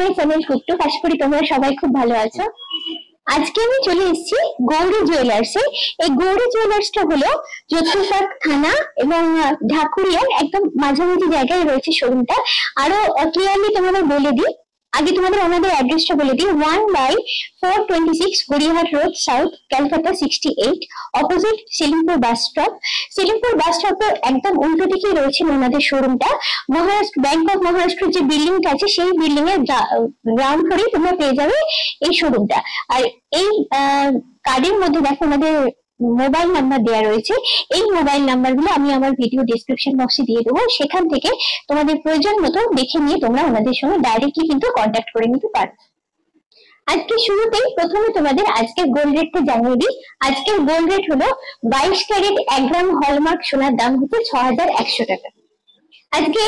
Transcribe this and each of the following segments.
My channel কুকটুক। আশা করি তোমরা সবাই খুব ভালো আছো। আজকে আমি চলে এসেছি গৌরী জুয়েলার্সে। এই গৌরী জুয়েলার্সটা হলো যোধপুরপাট থানা এবং ঢাকুরিয়ার একদম মাঝামাঝি জায়গায় রয়েছে শোরুমটা। আরো ক্লিয়ারলি তোমাদের বলে দিই, আগে তোমাদের ওনাদের অ্যাড্রেসটা বলে দিই। 1/426 Gariahat road south, Calcutta 68, opposite Silimpur bus stop. Silimpur bus স্টপের একদম উল্টো দিকে রয়েছে ওনাদের শোরুমটা। মহারাষ্ট্র ব্যাংক অফ মহারাষ্ট্র যে বিল্ডিংটা আছে সেই বিল্ডিং এর গ্রাউন্ড ফ্লোরে তোমরা পেয়ে যাবে এই শোরুমটা। আর এই কার্ডের মধ্যে দেখো ওনাদের মোবাইল নাম্বার দেওয়া রয়েছে। এই মোবাইল নাম্বারগুলো আমি আমার ভিডিও ডেসক্রিপশন বক্সে দিয়ে দেবো, সেখান থেকে তোমাদের প্রয়োজন মতো দেখে নিয়ে তোমরা ওনাদের সঙ্গে ডাইরেক্টলি কিন্তু কন্ট্যাক্ট করে নিতে পারো। আজকে শুরুতেই প্রথমে তোমাদের আজকের গোল্ড রেটটা জানিয়ে দিই। আজকের গোল্ড রেট হলো 22 ক্যারেট 1 গ্রাম হলমার্ক সোনার দাম হচ্ছে 6100 টাকা। আজকে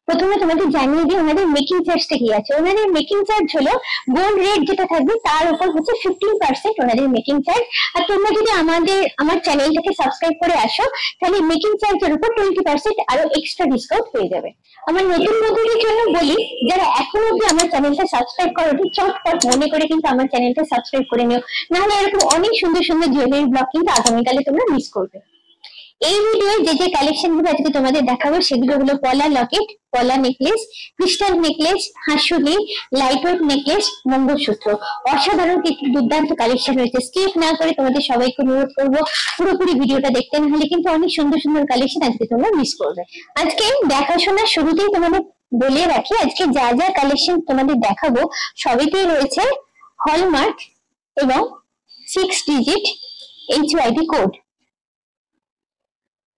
প্রথমে তোমাদের জানিয়ে দিই ওনাদের মেকিং চার্জটা কি আছে। ওনাদের মেকিং চার্জ হলো গোল্ড রেট যেটা থাকবে তার উপর হচ্ছে 15% ওনাদের মেকিং চার্জ। আর তোমরা যদি আমার চ্যানেলটাকে সাবস্ক্রাইব করে আসো তাহলে মেকিং চার্জের উপর 20% আরো এক্সট্রা ডিসকাউন্ট পেয়ে যাবে। আমার নতুন বন্ধুদের জন্য বলি, যারা এখনো অব্দি আমার চ্যানেলটা সাবস্ক্রাইব করোনি চটপট মনে করে কিন্তু আমার চ্যানেলটা সাবস্ক্রাইব করে নিও, নাহলে এরকম অনেক সুন্দর সুন্দর জুয়েলারি ব্লগ কিন্তু আগামীকালে তোমরা মিস করবে। এই ভিডিওয়ে যে কালেকশন গুলো আজকে তোমাদের দেখাবো সেগুলো হলো পলা লকেট, পলা নেকলেস, ক্রিস্টাল নেকলেস, হাঁসুলি, লাইট ওয়েট নেকলেস, মঙ্গলসূত্র। অসাধারণ কিছু দুর্দান্ত কালেকশন রয়েছে। স্কিপ না করে তোমাদের সবাইকে অনুরোধ করবো পুরোপুরি ভিডিওটা দেখতে, না হলে কিন্তু অনেক সুন্দর সুন্দর কালেকশন আজকে তোমরা মিস করবে। আজকে দেখাশোনার শুরুতেই তোমাদের বলে রাখি, আজকে যা যা কালেকশন তোমাদের দেখাবো সবইতেই রয়েছে হলমার্ক এবং 6 ডিজিট HYD কোড।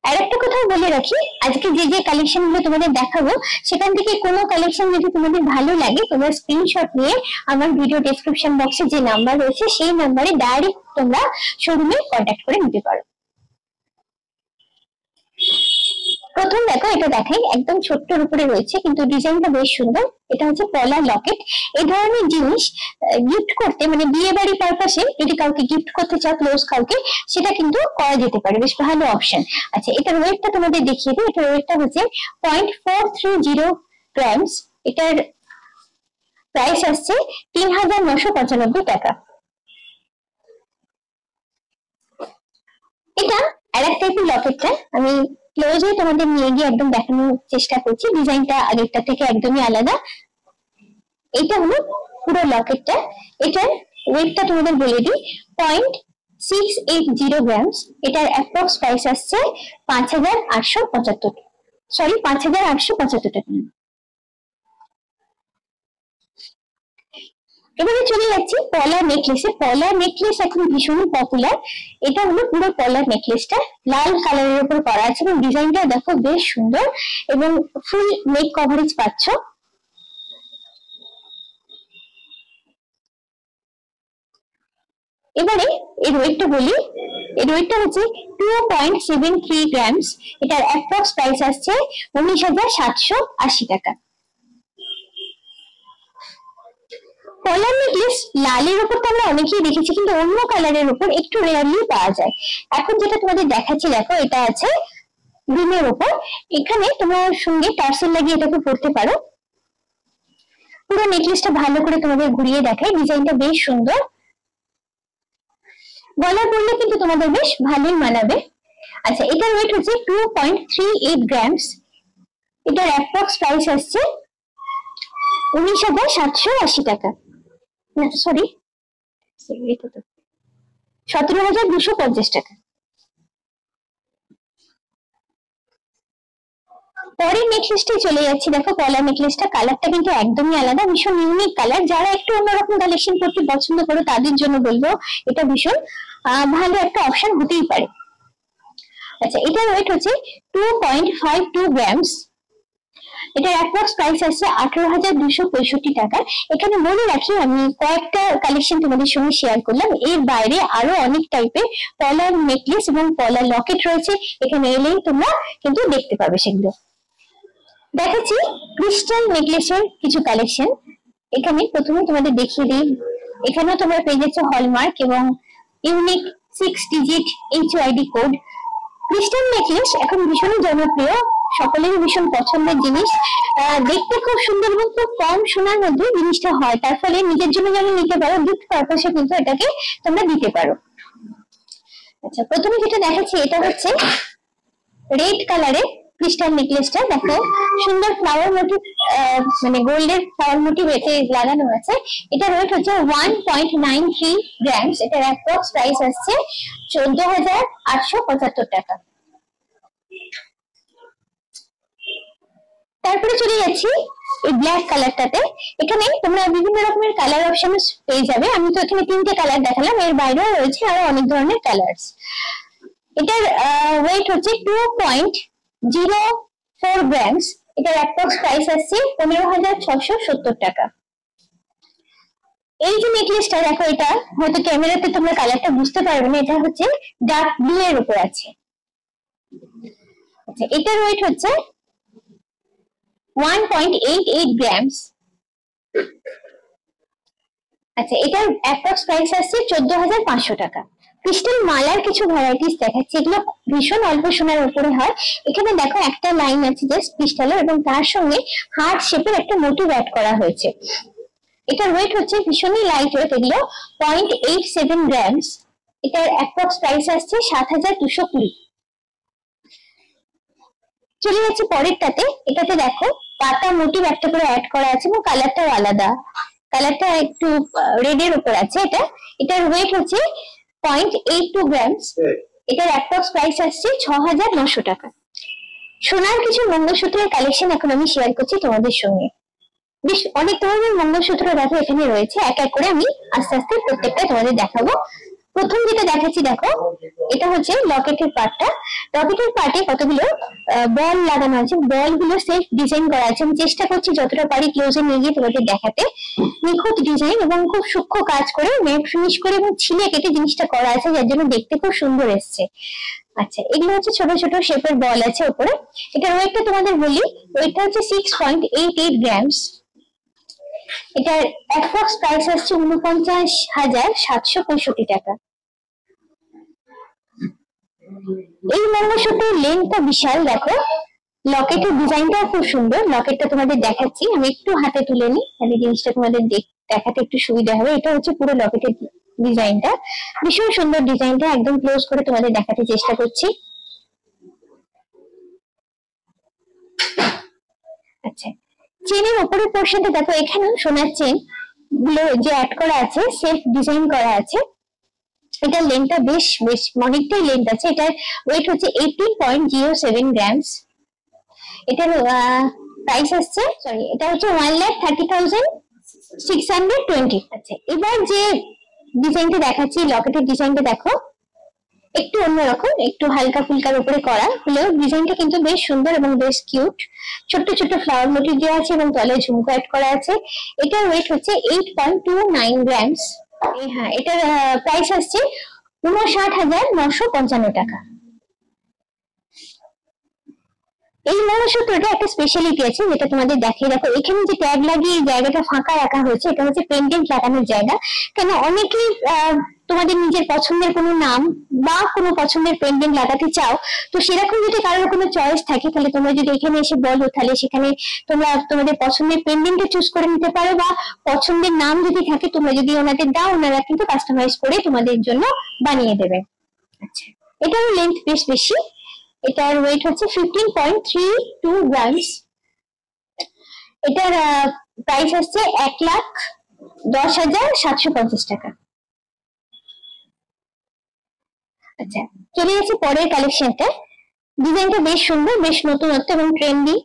আর একটা কথা বলে রাখি, আজকে যে কালেকশন গুলো তোমাদের দেখাবো সেখান থেকে কোনো কালেকশন যদি তোমাদের ভালো লাগে তোমরা স্ক্রিনশট নিয়ে আমার ভিডিও ডেসক্রিপশন বক্সে যে নাম্বার রয়েছে সেই নাম্বারে ডাইরেক্ট তোমরা শোরুমে কন্ট্যাক্ট করে নিতে পারো। প্রথম দেখো, এটা দেখাই, একদম ছোট্টর উপরে রয়েছে কিন্তু ডিজাইনটা বেশ সুন্দর। এটা হচ্ছে পলা লকেট। এই ধরনের জিনিস গিফট করতে, মানে বিয়ে বাড়ি পারপাসে যদি কাউকে গিফট করতে চাও ক্লোজ কাউকে, সেটা কিন্তু করা যেতে পারে, বেশ ভালো অপশন। আচ্ছা, এটার ওয়েটটা তোমাদের দেখিয়ে দিই। এটার ওয়েটটা হচ্ছে 0.430 গ্রামস। এটার প্রাইস আসছে 3995 টাকা। এটা আর এক টাইপের লকেটটা আমি ক্লোজে তোমাদের নিয়ে গিয়ে একদম দেখানোর চেষ্টা করছি। ডিজাইনটা আগেরটা থেকে একদমই আলাদা। এটা হলো পুরো লকেটটা। এটার ওয়েটটা তোমাদের বলে দিই, 0.680 গ্রামস। এটার অ্যাপ্রক্স প্রাইস আসছে 5875 টাকা। এবারে চলে যাচ্ছি পলা নেকলেসে। পলা নেকলেস এখন ভীষণই পপুলার। এটা হলো পুরো পলা নেকলেসটা লাল কালারের উপর করা আছে এবং ডিজাইনটা দেখো বেশ সুন্দর এবং ফুল নেক কভারেজ পাচ্ছ। এবারে এর ওয়েটটা বলি। এর ওয়েটটা হচ্ছে 2.73 গ্রামস। এটার অ্যাপ্রক্স প্রাইস আসছে 19780 টাকা। পলা নেকলেস লালের উপর তো আমরা অনেকেই দেখেছি, কিন্তু অন্য কালারের উপর একটু রেয়ারলি পাওয়া যায়। এখন যেটা তোমাদের দেখাচ্ছি দেখো, এটা আছে গ্রিনের উপর। এখানে তোমার সঙ্গে টার্সেল লাগিয়ে এটাকে পরতে পারো। পুরো নেকলেসটা ভালো করে তোমাদের ঘুরিয়ে দেখায়, ডিজাইনটা বেশ সুন্দর। গলা পরলে কিন্তু তোমাদের বেশ ভালোই মানাবে। আচ্ছা, এটার ওয়েট হচ্ছে 2.38 গ্রামস। এটার অ্যাপ্রক্স প্রাইস আসছে 19780 টাকা। না সরি, 17250 টাকা। পরের নেকলেসটাই চলে যাচ্ছি। দেখো পলা নেকলেসটা কালারটা কিন্তু একদমই আলাদা, ভীষণ ইউনিক কালার। যারা একটু অন্যরকম কালেকশন করতে পছন্দ করো তাদের জন্য বলবো এটা ভীষণ ভালো একটা অপশন হতেই পারে। আচ্ছা, এটার ওয়েট হচ্ছে 2.52 গ্রামস। এটার অ্যাপ্রক্স প্রাইস আছে 18265 টাকা। এখানে বলে রাখি, আমি কয়েকটা কালেকশন তোমাদের সঙ্গে শেয়ার করলাম, এর বাইরে আরো অনেক টাইপের পলার নেকলেস এবং পলার লকেট রয়েছে। এখানে এলেই তোমরা কিন্তু দেখতে পাবে সেগুলো। দেখাচ্ছি ক্রিস্টাল নেকলেসের কিছু কালেকশন। এখানে প্রথমে তোমাদের দেখিয়ে দিই, এখানেও তোমরা পেয়ে যাচ্ছ হলমার্ক এবং unique 6 digit HYD code. Crystal necklace এখন ভীষণই জনপ্রিয়। সকলেরই ভীষণ পছন্দের জিনিস। দেখতে খুব সুন্দর এবং খুব কম সোনার মধ্যে জিনিসটা হয়, তার ফলে নিজের জন্য যেমন নিতে পারো, গিফট পারপাসে কিন্তু এটাকে তোমরা দিতে পারো। আচ্ছা, প্রথমে যেটা দেখাচ্ছি এটা হচ্ছে রেড কালারের ক্রিস্টাল নেকলেসটা। দেখো সুন্দর ফ্লাওয়ার মোটিভ, মানে গোল্ডের ফ্লাওয়ার মোটিভ এতে লাগানো আছে। এটা ওয়েট হচ্ছে 1.93 গ্রামস। এটার অ্যাপ্রক্স প্রাইস আসছে 14,875 টাকা। তারপরে চলে যাচ্ছি এই ব্ল্যাক কালারটাতে। এখানে তোমরা বিভিন্ন রকমের কালার অপশন পেয়ে যাবে। আমি তো এখানে 3টে কালার দেখালাম, এর বাইরেও রয়েছে আরো অনেক ধরনের কালার্স। এটার ওয়েট হচ্ছে 2.04 গ্রামস। এটার অ্যাপ্রক্স প্রাইস আসছে 15,670 টাকা। এই যে নেকলেসটা দেখো, এটা হয়তো ক্যামেরাতে তোমরা কালারটা বুঝতে পারবে না, এটা হচ্ছে ডার্ক ব্লু এর উপর আছে। আচ্ছা, এটার ওয়েট হচ্ছে 1.88 গ্রামস। আচ্ছা, এটার অ্যাপ্রক্স প্রাইস আসছে 14,500 টাকা। ক্রিস্টাল মালার কিছু ভ্যারাইটিস দেখাচ্ছি, এগুলো ভীষণ অল্প সোনার উপরে হয়। এখানে দেখো একটা লাইন আছে জাস্ট ক্রিস্টালের, এবং তার সঙ্গে হার্ট শেপের একটা মোটিভ অ্যাড করা হয়েছে। এটার ওয়েট হচ্ছে ভীষণই লাইট ওয়েট, এগুলো 0.87 গ্রামস। এটার অ্যাপ্রক্স প্রাইস আসছে 7,220। চলে যাচ্ছে পরেরটাতে। এটাতে দেখো পাতা মোটিভ একটা করে অ্যাড করা আছে এবং কালারটাও আলাদা, কালারটা একটু রেড এর উপর আছে। এটার ওয়েট হচ্ছে 0.82 গ্রামস। এটার অ্যাপ্রক্স প্রাইস আসছে 6,900 টাকা। সোনার কিছু মঙ্গলসূত্রের কালেকশন এখন আমি শেয়ার করছি তোমাদের সঙ্গে। বেশ অনেক ধরনের মঙ্গলসূত্র দেখো এখানে রয়েছে, এক এক করে আমি আস্তে আস্তে প্রত্যেকটা তোমাদের দেখাবো। প্রথম যেটা দেখাচ্ছি দেখো, এটা হচ্ছে লকেটের পার্টটা। লকেটের পার্টে কতগুলো বল লাগানো আছে, বলগুলো সেফ ডিজাইন করা আছে। আমি চেষ্টা করছি যতটা পারি ক্লোজে নিয়ে গিয়ে তোমাদের দেখাতে। নিখুঁত ডিজাইন এবং খুব সূক্ষ্ম কাজ করে ম্যাট ফিনিশ করে এবং ছিলে কেটে জিনিসটা করা আছে, যার জন্য দেখতে খুব সুন্দর এসছে। আচ্ছা, এগুলো হচ্ছে ছোট ছোট শেপের বল আছে উপরে। এটার ওয়েটটা তোমাদের বলি, ওয়েটটা হচ্ছে 6.88 গ্রামস। এটার অ্যাপ্রক্স প্রাইস আসছে 49,765 টাকা। এই মঙ্গলসূত্রের লেন্থটা বিশাল, দেখো লকেটের ডিজাইনটা খুব সুন্দর। লকেটটা তোমাদের দেখাচ্ছি, আমি একটু হাতে তুলে নিই, তাহলে জিনিসটা তোমাদের দেখাতে একটু সুবিধা হবে। এটা হচ্ছে পুরো লকেটের ডিজাইনটা, ভীষণ সুন্দর ডিজাইনটা। একদম ক্লোজ করে তোমাদের দেখাতে চেষ্টা করছি। আচ্ছা, চেনের উপরের পোর্শনটা দেখো, এখানে সোনার চেন গুলো যে অ্যাড করা আছে সেলফ ডিজাইন করা আছে। এটা লেন্থটা বেশ অনেকটাই লেন্থ আছে। এটার ওয়েট হচ্ছে 18.07 গ্রামস। এটার প্রাইস আসছে, সরি, এটা হচ্ছে 1,30,620। আচ্ছা, এবার যে ডিজাইনটা দেখাচ্ছি লকেটের ডিজাইনটা দেখো, একটু অন্যরকম, একটু হালকা ফুলকার উপরে করা হলেও ডিজাইনটা কিন্তু বেশ সুন্দর এবং বেশ কিউট। ছোট্ট ছোট্ট ফ্লাওয়ার মোটিভ দেওয়া আছে এবং তলে ঝুমকো অ্যাড করা আছে। এটার ওয়েট হচ্ছে 8.29 গ্রামস। হ্যাঁ, এটার প্রাইস আসছে 59,955 টাকা। এই মঙ্গলসূত্রটা একটা স্পেশালিটি আছে যেটা তোমাদের দেখিয়ে রাখো। এখানে যে ট্যাগ লাগিয়ে জায়গাটা ফাঁকা রাখা হয়েছে, এটা হচ্ছে পেন্ডেন্ট লাগানোর জায়গা। কেন অনেকেই তোমাদের নিজের পছন্দের কোনো নাম বা কোনো পছন্দের পেন্ডেন্ট লাগাতে চাও, তো সেরকম যদি কারোর কোনো চয়েস থাকে, তাহলে তোমরা যদি এখানে এসে বলো, তাহলে সেখানে তোমরা তোমাদের পছন্দের পেন্ডেন্টটা চুজ করে নিতে পারো, বা পছন্দের নাম যদি থাকে তোমরা যদি ওনাদের দাও, ওনারা কিন্তু কাস্টমাইজ করে তোমাদের জন্য বানিয়ে দেবে। আচ্ছা, এটার লেন্থ বেশ বেশি। এটার ওয়েট হচ্ছে 15.32 গ্রামস। এটার প্রাইস হচ্ছে 1,10,750 টাকা। আচ্ছা, চলে যাচ্ছে পরের কালেকশনটা। ডিজাইনটা বেশ সুন্দর, বেশ নতুনত্ব এবং ট্রেন্ডি।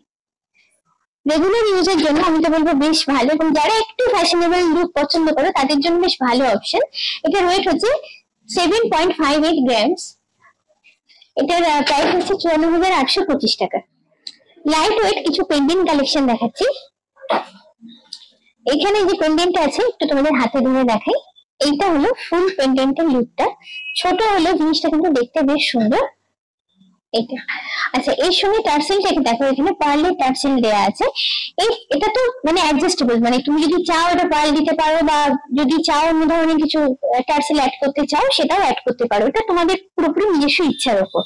রেগুলার ইউজের জন্য আমি তো বলবো বেশ ভালো, এবং যারা একটু ফ্যাশনেবল লুক পছন্দ করে তাদের জন্য বেশ ভালো অপশন। এটার ওয়েট হচ্ছে 7.58 গ্রামস। এটার প্রাইস হচ্ছে 54,825 টাকা। লাইট ওয়েট কিছু পেন্ডেন্ট কালেকশন দেখাচ্ছি। এখানে যে পেন্ডেন্টটা আছে একটু তোমাদের হাতে ধরে দেখাই। এইটা হলো ফুল পেন্ডেন্টের লুকটা। ছোট হলো জিনিসটা কিন্তু দেখতে বেশ সুন্দর। এটা আচ্ছা, এর সঙ্গে টার্সেলটাকে দেখো, এখানে পার্লের টার্সেল দেওয়া আছে। এটা তো মানে অ্যাডজাস্টেবল, মানে তুমি যদি চাও এটা পার্ল দিতে পারো, বা যদি চাও অন্য ধরনের কিছু টার্সেল অ্যাড করতে চাও সেটাও অ্যাড করতে পারো। এটা তোমাদের পুরোপুরি নিজস্ব ইচ্ছার উপর।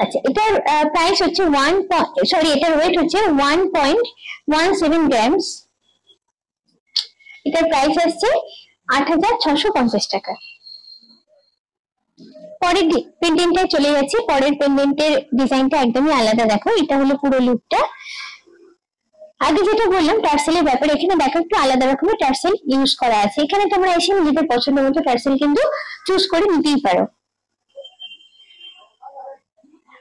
আচ্ছা, এটার প্রাইস হচ্ছে এটার ওয়েট হচ্ছে 1.17 গ্রামস। এটার প্রাইস আসছে 8,650 টাকা। পরের পেন্ডেন্টে চলে যাচ্ছে। পরের পেন্ডেন্টের ডিজাইনটা একদমই আলাদা। দেখো, এটা হলো পুরো লুকটা। আগে যেটা বললাম টার্সেলের ব্যাপারে, এখানে দেখো একটু আলাদা রকমের টার্সেল ইউজ করা আছে। এখানে তোমরা এসে নিজেদের পছন্দ মতো টার্সেল কিন্তু চুজ করে নিতেই পারো।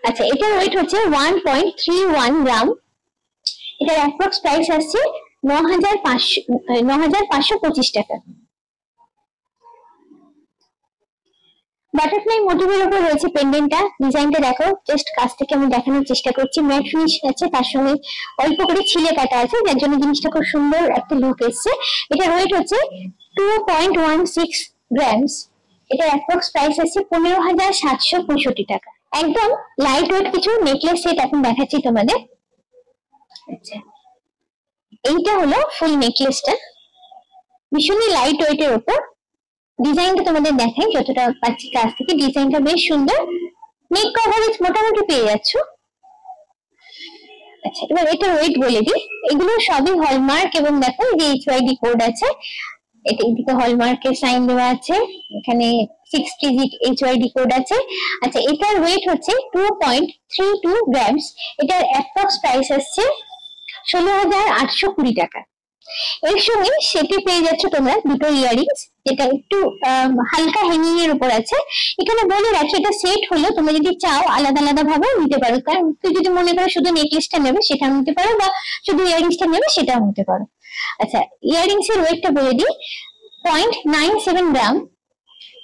আচ্ছা, এটার ওয়েট হচ্ছে 1.31 গ্রাম। এটার অ্যাপ্রক্স প্রাইস আসছে 9,525 টাকা। বাটারফ্লাই মোটিভের উপর রয়েছে পেন্ডেন্টটা। ডিজাইনটা দেখো, জাস্ট কাছ থেকে আমি দেখানোর চেষ্টা করছি। ম্যাট ফিনিশ আছে, তার সঙ্গে অল্প করে ছিলে কাটা আছে, যার জন্য জিনিসটা খুব সুন্দর একটা লুক এসছে। এটার ওয়েট হচ্ছে 2.16 গ্রামস। এটার অ্যাপ্রক্স প্রাইস আছে 15,765 টাকা। একদম লাইট ওয়েট কিছু নেকলেস সেট এখন দেখাচ্ছি তোমাদের। আচ্ছা, এইটা হলো ফুল নেকলেসটা, ভীষণই লাইট ওয়েটের উপর। ডিজাইনটা তোমাদের দেখাই যতটা পাচ্ছি কাছ থেকে। ডিজাইনটা বেশ সুন্দর, নেক কভারেজ মোটামুটি পেয়ে যাচ্ছ। আচ্ছা, এবার এটা ওয়েট বলে দিই। এগুলো সবই হলমার্ক, এবং দেখো যে HYD কোড আছে, এদিকে হলমার্কের সাইন দেওয়া আছে, এখানে 6 ডিজিট HYD কোড আছে। আচ্ছা, এটার ওয়েট হচ্ছে 2.32 গ্রামস। এটার অ্যাপ্রক্স প্রাইস আসছে 16,820 টাকা। এর সঙ্গে সেটি পেয়ে যাচ্ছ তোমরা দুটো ইয়ারিংস, যেটা একটু হালকা হ্যাঙ্গিং এর উপর আছে। এখানে বলে রাখি, এটা সেট হলো, তোমরা যদি চাও আলাদা আলাদা ভাবে নিতে পারো। কারণ তুই যদি মনে করো শুধু নেকলেসটা নেবে সেটাও নিতে পারো, বা শুধু ইয়ারিংসটা নেবে সেটাও নিতে পারো। আচ্ছা, ইয়ারিংস এর ওয়েটটা বলে দিই, 0.97 গ্রাম।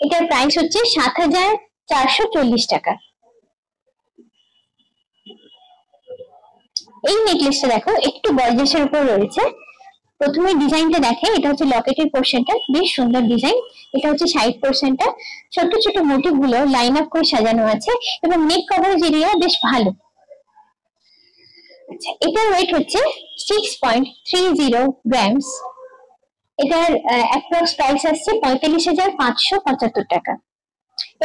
এটার প্রাইস হচ্ছে 7,440 টাকা। এই নেকলেসটা দেখো একটু গর্জিয়াসের উপর রয়েছে। প্রথমে ডিজাইনটা দেখে, এটা হচ্ছে লকেটের পোর্শনটা, বেশ সুন্দর ডিজাইন। এটা হচ্ছে সাইড পোর্শনটা, ছোট ছোট মোটিভ গুলো লাইন আপ করে সাজানো আছে, এবং নেক কভারেজ এরিয়া বেশ ভালো। আচ্ছা, এটার ওয়েট হচ্ছে 6.30 গ্রামস। এটার অ্যাপ্রক্স প্রাইস আসছে 45,575 টাকা।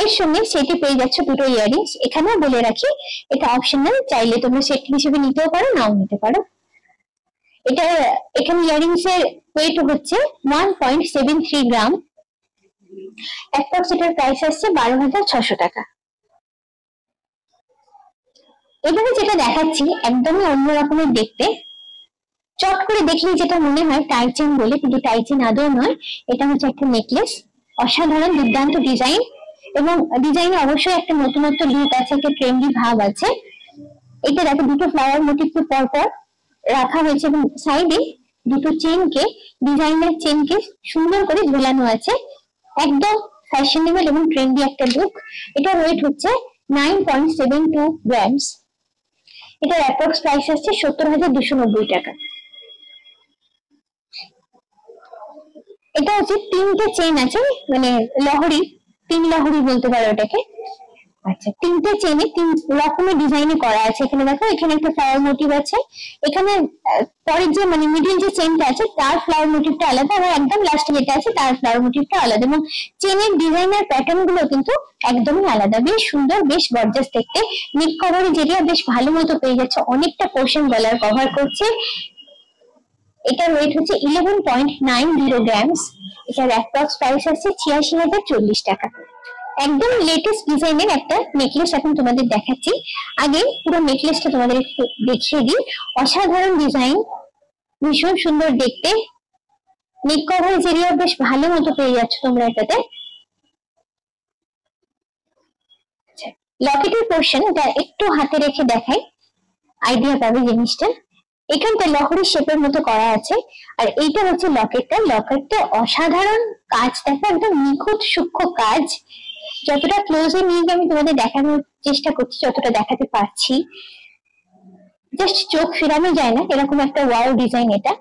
এর সঙ্গে সেটি পেয়ে যাচ্ছে দুটো ইয়ারিংস। এখানে বলে রাখি, এটা অপশনাল, চাইলে তোমরা সেট হিসেবে নিতেও পারো, নাও নিতে পারো। এটা এখানে ইয়ারিংস এর ওয়েট হচ্ছে 1.73 গ্রাম। অ্যাপ্রক্স এটার প্রাইস আসছে 12,600 টাকা। এবারে যেটা দেখাচ্ছি একদমই অন্য রকমের দেখতে। চট করে দেখলে যেটা মনে হয় টাইচেন বলে, কিন্তু টাইচেন আদৌ নয়। এটা হচ্ছে একটা নেকলেস, অসাধারণ দুর্দান্ত ডিজাইন, এবং ডিজাইনে অবশ্যই একটা নতুনত্ব লুক আছে, একটা ট্রেন্ডি ভাব আছে। এটা দেখো, দুটো ফ্লাওয়ার মোটিভ পরপর রাখা হয়েছে, এবং সাইডে দুটো চেনকে, ডিজাইনার চেনকে সুন্দর করে ঝোলানো আছে। একদম ফ্যাশনেবল এবং ট্রেন্ডি একটা লুক। এটার ওয়েট হচ্ছে 9.72 গ্রামস। এটার অ্যাপ্রক্স প্রাইস আসছে 70,290 টাকা। এটা হচ্ছে তিনটে চেন আছে, মানে লহরি, 3 লহরি বলতে পারো এটাকে। আচ্ছা, তিনটে চেনে 3 রকমের ডিজাইনে করা আছে। এখানে দেখো, এখানে একটা ফ্লাওয়ার মোটিভ আছে, এখানে পরের যে মানে মিডিল যে চেনটা আছে তার ফ্লাওয়ার মোটিভটা আলাদা, আর একদম লাস্টে যেটা আছে তার ফ্লাওয়ার মোটিভটা আলাদা, এবং চেনের ডিজাইনার প্যাটার্ন গুলো কিন্তু একদমই আলাদা। বেশ সুন্দর, বেশ গর্জাস দেখতে। নেক কভারেজ এরিয়া বেশ ভালো মতো পেয়ে যাচ্ছে, অনেকটা পোর্শন গলার কভার করছে। এটার ওয়েট হচ্ছে 11.90 গ্রামস। এটার অ্যাপ্রক্স প্রাইস আছে 86,040 টাকা। একদম লেটেস্ট ডিজাইনের একটা নেকলেস এখন তোমাদের দেখাচ্ছি। আগে পুরো নেকলেসটা তোমাদের একটু দেখিয়ে দিই। অসাধারণ ডিজাইন, ভীষণ সুন্দর দেখতে। নেক কভারেজ এরিয়া বেশ ভালো মতো পেয়ে যাচ্ছ তোমরা এটাতে। লকেটের পোর্শন এটা একটু হাতে রেখে দেখাই, আইডিয়া পাবে জিনিসটা। এখানটা লহরি শেপের মতো করা আছে, আর এইটা হচ্ছে লকেটটা। লকেটটা অসাধারণ কাজ, দেখো একদম নিখুঁত সূক্ষ্ম কাজ। যতটা ক্লোজে নিয়ে আমি তোমাদের দেখানোর চেষ্টা করছি, যতটা দেখাতে পারছি, জাস্ট চোখ ফেরানো যায় না, এরকম একটা ওয়াও ডিজাইন এটা।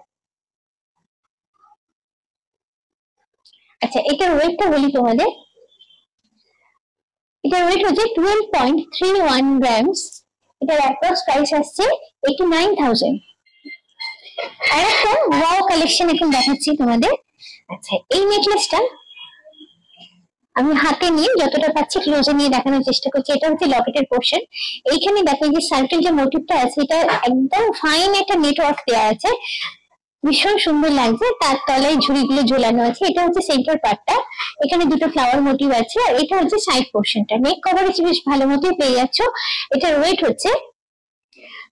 আচ্ছা, এটার ওয়েটটা বলি তোমাদের। এটার ওয়েট হচ্ছে 12.31 গ্রামস। এটার অ্যাপ্রক্স প্রাইস আসছে 89,000। আর একটা ওয়াও কালেকশন এখন দেখাচ্ছি তোমাদের। আচ্ছা, এই নেকলেসটা আমি হাতে নিয়ে যতটা পাচ্ছি ক্লোজে নিয়ে দেখানোর চেষ্টা করছি। এটা হচ্ছে লকেটের পোর্শন। এইখানে দেখো যে সার্কেল যে মোটিভটা আছে এটা একদম ফাইন একটা নেটওয়ার্ক দেওয়া আছে, ভীষণ সুন্দর লাগছে। তার তলায় ঝুড়িগুলো ঝোলানো আছে। এটা হচ্ছে সেন্টার পার্টটা, এখানে দুটো ফ্লাওয়ার মোটিভ আছে। আর এটা হচ্ছে সাইড পোর্শনটা। নেক কভারেজ বেশ ভালো মতোই পেয়ে যাচ্ছ। এটার ওয়েট হচ্ছে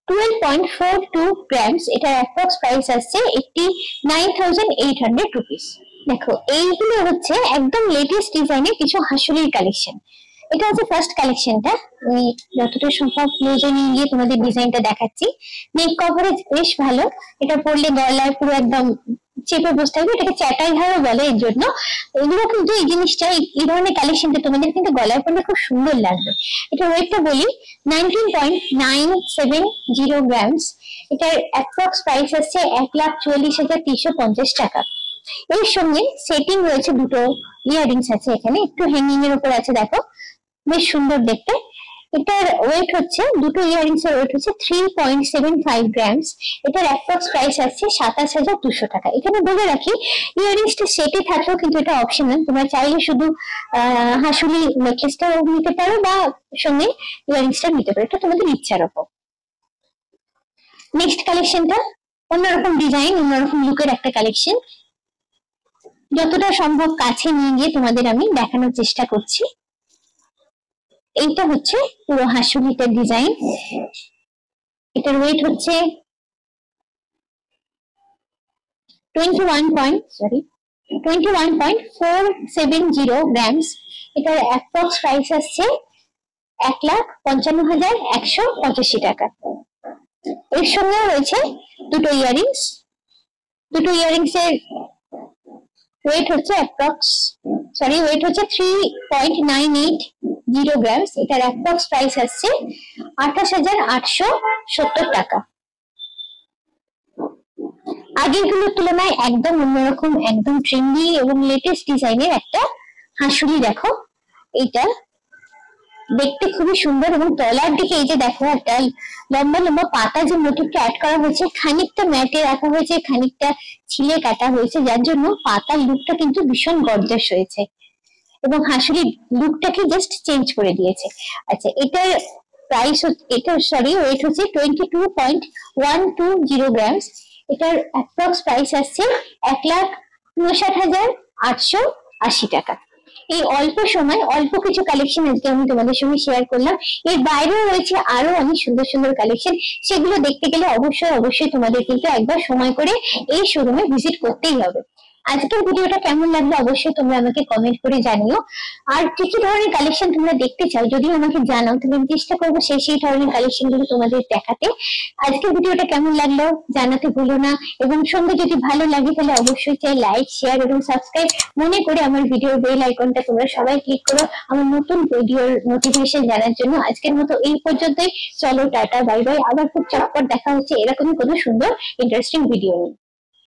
12.42 গ্রামস। এটার অ্যাপ্রক্স প্রাইস আসছে 89,800 রুপিস। দেখো এইগুলো হচ্ছে একদম লেটেস্ট ডিজাইনের কিছু হাসুলির কালেকশন। এটা হচ্ছে ফার্স্ট কালেকশনটা। আমি যতটা সম্ভব ক্লোজে নিয়ে গিয়ে তোমাদের ডিজাইনটা দেখাচ্ছি। নেক কভারেজ বেশ ভালো, এটা পরলে গলায় পুরো একদম চেপে বসতে হবে। এটাকে চ্যাটাই হারও বলে এর জন্য। এগুলো কিন্তু এই জিনিসটা এই ধরনের কালেকশনটা তোমাদের কিন্তু গলায় পরলে খুব সুন্দর লাগবে। এটা ওয়েটটা বলি 19.970 গ্রামস। এটার অ্যাপ্রক্স প্রাইস আসছে 1,44,350 টাকা। এর সঙ্গে সেটিং রয়েছে দুটো ইয়ারিংস আছে, এখানে একটু হ্যাঙ্গিং এর উপর আছে, দেখো বেশ সুন্দর দেখতে। এটার ওয়েট হচ্ছে, দুটো ইয়ারিংস এর ওয়েট হচ্ছে 3.75 গ্রামস। এটার অ্যাপ্রক্স প্রাইস আসছে 27,200 টাকা। এখানে বলে রাখি ইয়ারিংসটা সেটে থাকলেও কিন্তু এটা অপশনাল, তোমরা চাইলে শুধু হাসুলি নেকলেসটাও নিতে পারো বা সঙ্গে ইয়ারিংসটা নিতে পারো, এটা তোমাদের ইচ্ছার উপর। নেক্সট কালেকশনটা অন্যরকম ডিজাইন, অন্যরকম লুকের একটা কালেকশন। যতটা সম্ভব কাছে নিয়ে গিয়ে তোমাদের আমি দেখানোর চেষ্টা করছি। এইটা হচ্ছে পুরো হাসুলিটার ডিজাইন। এটার ওয়েট হচ্ছে 21.470 গ্রামস। এটার অ্যাপ্রক্স প্রাইস আসছে 1,55,185 টাকা। এর সঙ্গে রয়েছে দুটো ইয়ারিংস। দুটো ইয়ারিংস এর ওয়েট হচ্ছে ওয়েট হচ্ছে 3.980 গ্রামস। এটার অ্যাপ্রক্স প্রাইস আসছে 28,870 টাকা। আগেরগুলোর তুলনায় একদম অন্যরকম, একদম ট্রেন্ডি এবং লেটেস্ট ডিজাইনের একটা হাসুলি। দেখো এইটা দেখতে খুবই সুন্দর এবং তলার দিকে এই যে দেখো একটা লম্বা লম্বা পাতা যে মোটিভটা অ্যাড করা হয়েছে, খানিকটা ম্যাটে রাখা হয়েছে, খানিকটা ছিলে কাটা হয়েছে, যার জন্য পাতার লুকটা কিন্তু ভীষণ গর্জাস হয়েছে এবং হাসুলির লুকটাকে জাস্ট চেঞ্জ করে দিয়েছে। আচ্ছা, এটার প্রাইস ওয়েট হচ্ছে 22.120 গ্রামস। এটার অ্যাপ্রক্স প্রাইস আসছে 1,59,880 টাকা। এই অল্প সময় অল্প কিছু কালেকশন আজকে আমি তোমাদের সঙ্গে শেয়ার করলাম। এর বাইরেও রয়েছে আরো অনেক সুন্দর সুন্দর কালেকশন, সেগুলো দেখতে গেলে অবশ্যই তোমাদের কিন্তু একবার সময় করে এই শোরুমে ভিজিট করতেই হবে। আজকের ভিডিওটা কেমন লাগলো অবশ্যই তোমরা আমাকে কমেন্ট করে জানিও। আর কি কি ধরনের কালেকশন তোমরা দেখতে চাও যদি আমাকে জানাও, তাহলে আমি চেষ্টা করবো সেই ধরনের কালেকশন গুলো তোমাদের দেখাতে। আজকের ভিডিওটা কেমন লাগলো জানাতে ভুলো না, এবং সঙ্গে যদি ভালো লাগে তাহলে অবশ্যই চাই লাইক, শেয়ার এবং সাবস্ক্রাইব মনে করে আমার ভিডিওর বেল আইকনটা তোমরা সবাই ক্লিক করো আমার নতুন ভিডিওর নোটিফিকেশন জানার জন্য। আজকের মতো এই পর্যন্তই, চলো টাটা বাই বাই। আবার খুব চটপট দেখা হচ্ছে এরকমই কোনো সুন্দর ইন্টারেস্টিং ভিডিও নিয়ে।